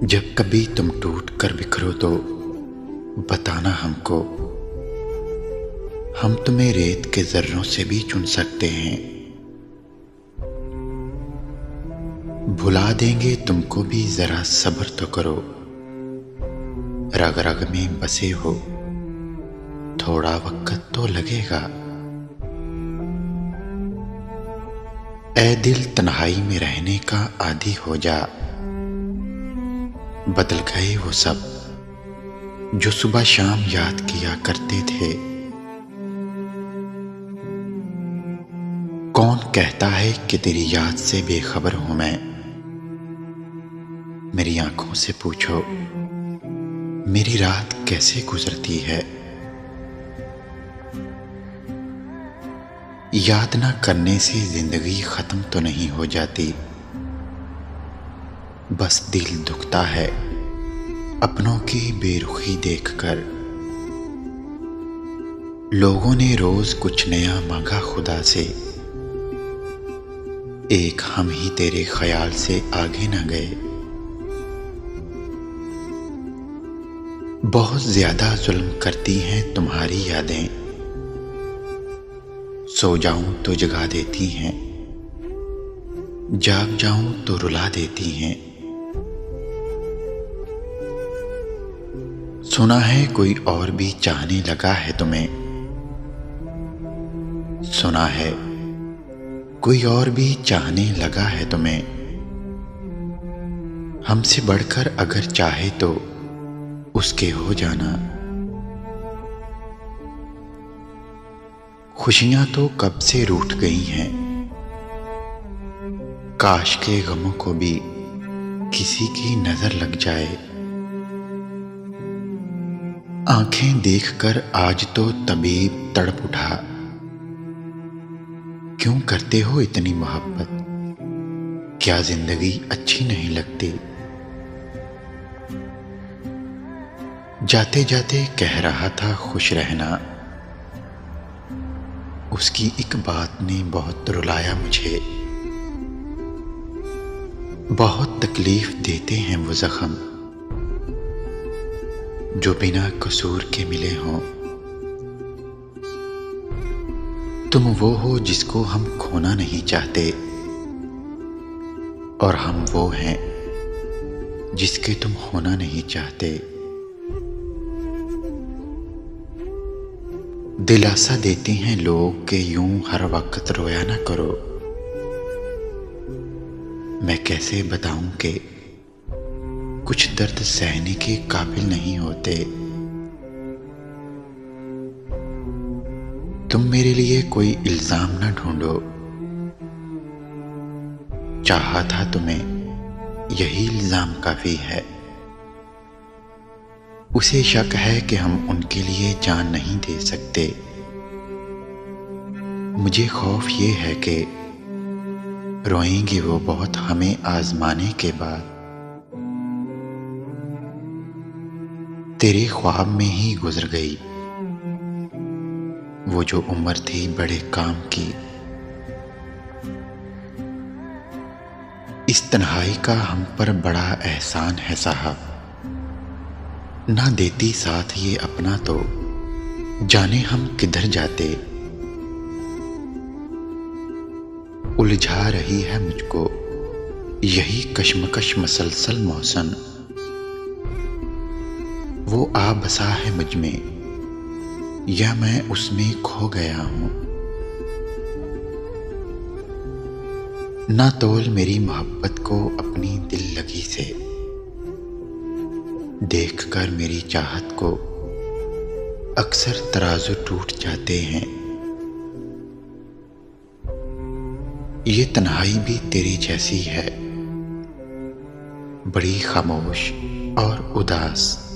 जब कभी तुम टूट कर बिखरो तो बताना हमको। हम तुम्हें रेत के जर्रों से भी चुन सकते हैं। भुला देंगे तुमको भी, जरा सब्र तो करो। रग रग में बसे हो, थोड़ा वक्त तो लगेगा। ऐ दिल, तन्हाई में रहने का आदी हो जा। बदल गए वो सब जो सुबह शाम याद किया करते थे। कौन कहता है कि तेरी याद से बेखबर हूं मैं। मेरी आंखों से पूछो, मेरी रात कैसे गुजरती है। याद ना करने से जिंदगी खत्म तो नहीं हो जाती, बस दिल दुखता है अपनों की बेरुखी देखकर। लोगों ने रोज कुछ नया मांगा खुदा से, एक हम ही तेरे ख्याल से आगे न गए। बहुत ज्यादा जुल्म करती हैं तुम्हारी यादें, सो जाऊं तो जगा देती हैं, जाग जाऊं तो रुला देती हैं। सुना है कोई और भी चाहने लगा है तुम्हें। सुना है कोई और भी चाहने लगा है तुम्हें। हमसे बढ़कर अगर चाहे तो उसके हो जाना। खुशियां तो कब से रूठ गई हैं, काश के गमों को भी किसी की नजर लग जाए। आंखें देखकर आज तो तबीब तड़प उठा। क्यों करते हो इतनी मोहब्बत, क्या जिंदगी अच्छी नहीं लगती। जाते जाते कह रहा था खुश रहना, उसकी एक बात ने बहुत रुलाया मुझे। बहुत तकलीफ देते हैं वो जख्म जो बिना कसूर के मिले हों। तुम वो हो जिसको हम खोना नहीं चाहते, और हम वो हैं जिसके तुम होना नहीं चाहते। दिलासा देते हैं लोग कि यूं हर वक्त रोया ना करो। मैं कैसे बताऊं कि कुछ दर्द सहने के काबिल नहीं होते। तुम मेरे लिए कोई इल्जाम ना ढूंढो, चाहा था तुम्हें यही इल्जाम काफी है। उसे शक है कि हम उनके लिए जान नहीं दे सकते। मुझे खौफ ये है कि रोएंगे वो बहुत हमें आजमाने के बाद। तेरे ख्वाब में ही गुजर गई वो जो उम्र थी बड़े काम की। इस तन्हाई का हम पर बड़ा एहसान है साहब। ना देती साथ ये अपना तो जाने हम किधर जाते। उलझा रही है मुझको यही कश्मकश मसलसल मौसम। वो आ बसा है मुझ में या मैं उसमें खो गया हूं। ना तोल मेरी मोहब्बत को अपनी दिल लगी से, देखकर मेरी चाहत को अक्सर तराजू टूट जाते हैं। ये तन्हाई भी तेरी जैसी है, बड़ी खामोश और उदास।